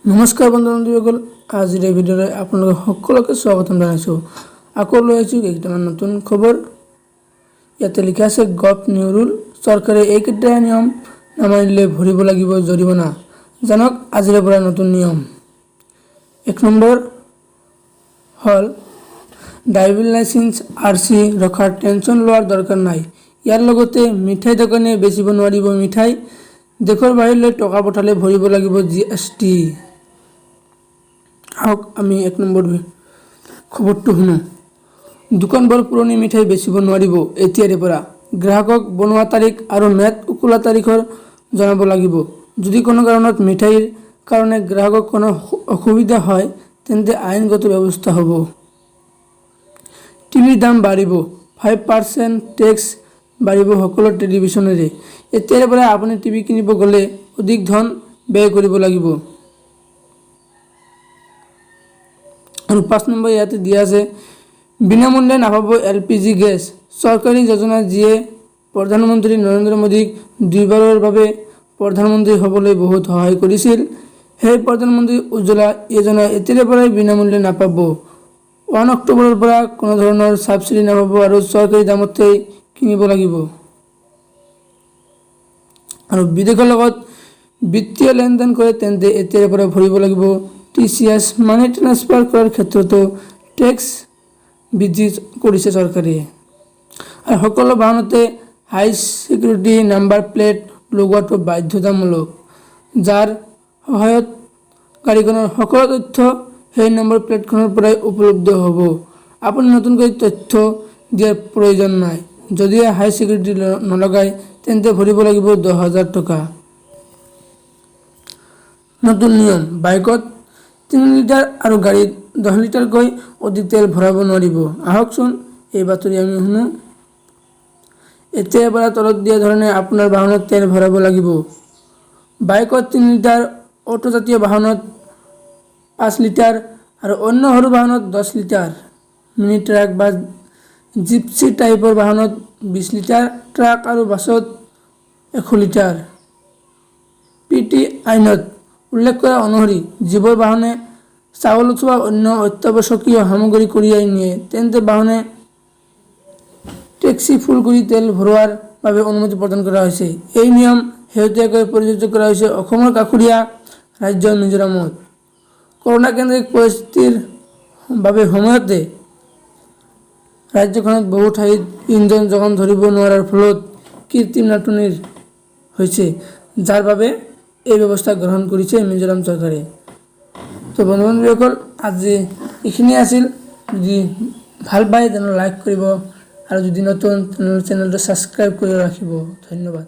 নমস্কাৰ বন্ধু-বান্ধৱীসকল, আজিৰ এই ভিডিঅ'লৈ আপোনালোক সকলোকে স্বাগতম জনাইছোঁ। আকৌ লৈ আহিছোঁ কেইটামান নতুন খবৰ। ইয়াতে লিখা আছে গভ নিউ ৰুল, চৰকাৰে এইকেইটা নিয়ম নামানিলে ভৰিব লাগিব জৰিমনা। জানক আজিৰে পৰা নতুন নিয়ম। 1 নম্বৰ হ'ল ড্ৰাইভিং লাইচেন্স RC ৰখাৰ টেনশ্যন লোৱাৰ দৰকাৰ নাই। ইয়াৰ লগতে মিঠাই দোকানে বেচিব নোৱাৰিব মিঠাই, দেশৰ বাহিৰলৈ টকা পঠালে ভৰিব লাগিব GST। আহক আমি 1 নম্বৰ খবৰটো শুনো। দোকানবোৰ পুৰণি মিঠাই বেচিব নোৱাৰিব এতিয়াৰে পৰা। গ্ৰাহকক বনোৱা তাৰিখ আৰু মেয়াদ উকলা তাৰিখৰ জনাব লাগিব। যদি কোনো কাৰণত মিঠাইৰ কাৰণে গ্ৰাহকক কোনো অসুবিধা হয় তেন্তে আইনগত ব্যৱস্থা হ'ব। টিভিৰ দাম বাঢ়িব, 5% টেক্স বাঢ়িব সকলো টেলিভিছনেৰে। এতিয়াৰে পৰা আপুনি টিভি কিনিব গ'লে অধিক ধন ব্যয় কৰিব লাগিব। আৰু 5 নম্বৰ ইয়াতে দিয়া আছে বিনামূল্যে নাপাব LPG গেছ। চৰকাৰী যোজনা যিয়ে প্ৰধানমন্ত্ৰী নৰেন্দ্ৰ মোদীক 2বাৰৰ বাবে প্ৰধানমন্ত্ৰী হ'বলৈ বহুত সহায় কৰিছিল, সেই প্ৰধানমন্ত্ৰী উজ্জ্বলা যোজনা এতিয়াৰে পৰাই বিনামূল্যে নাপাব। 1 অক্টোবৰৰ পৰা কোনো ধৰণৰ ছাবচিডি নাপাব আৰু চৰকাৰী দামতেই কিনিব লাগিব। আৰু বিদেশৰ লগত বিত্তীয় লেনদেন কৰে তেন্তে এতিয়াৰে পৰা ভৰিব লাগিব TCS। মানি ট্ৰান্সফাৰ কৰাৰ ক্ষেত্ৰতো টেক্স বৃদ্ধি কৰিছে চৰকাৰে। আৰু সকলো বাহনতে হাই ছিকিউৰিটি নাম্বাৰ প্লেট লগোৱাটো বাধ্যতামূলক, যাৰ সহায়ত গাড়ীখনৰ সকলো তথ্য সেই নম্বৰ প্লেটখনৰ পৰাই উপলব্ধ হ'ব। আপুনি নতুনকৈ তথ্য দিয়াৰ প্ৰয়োজন নাই। যদি হাই ছিকিউৰিটি নলগায় তেন্তে ভৰিব লাগিব 10,000 টকা। নতুন নিয়ম, বাইকত 3 লিটাৰ আৰু গাড়ীত 10 লিটাৰকৈ অধিক তেল ভৰাব নোৱাৰিব। আহকচোন এই বাতৰি আমি শুনো। এতিয়াৰ পৰা তলত দিয়া ধৰণে আপোনাৰ বাহনত তেল ভৰাব লাগিব। বাইকত 3 লিটাৰ, অটোজাতীয় বাহনত 5 লিটাৰ আৰু অন্য সৰু বাহনত 10 লিটাৰ, মিনি ট্ৰাক বা জিপচি টাইপৰ বাহনত 20 লিটাৰ, ট্ৰাক আৰু বাছত 100 লিটাৰ। PT আইনত উল্লেখ কৰা অনুসৰি যিবোৰ বাহনে চাউল অথবা অন্য অত্যাৱশ্যকীয় সামগ্ৰী কঢ়িয়াই নিয়ে তেন্তে বাহনে টেক্সি ফুল কৰি তেল ভৰোৱাৰ বাবে অনুমতি প্ৰদান কৰা হৈছে। এই নিয়ম শেহতীয়াকৈ প্ৰযোজ্য কৰা হৈছে অসমৰ কাষৰীয়া ৰাজ্য মিজোৰামত। কৰোনা কেন্দ্ৰিক পৰিস্থিতিৰ বাবে সময়তে ৰাজ্যখনত বহু ঠাইত ইন্ধন যোগান ধৰিব নোৱাৰাৰ ফলত কৃত্ৰিম নাটনি হৈছে, যাৰ বাবে এই ব্যৱস্থা গ্ৰহণ কৰিছে মিজোৰাম চৰকাৰে। তো বন্ধু-বান্ধৱীসকল, আজি এইখিনিয়ে আছিল। যদি ভাল পায় তেনেহ'লে লাইক কৰিব আৰু যদি নতুন তেনেহ'লে চেনেলটো ছাবস্ক্ৰাইব কৰি ৰাখিব। ধন্যবাদ।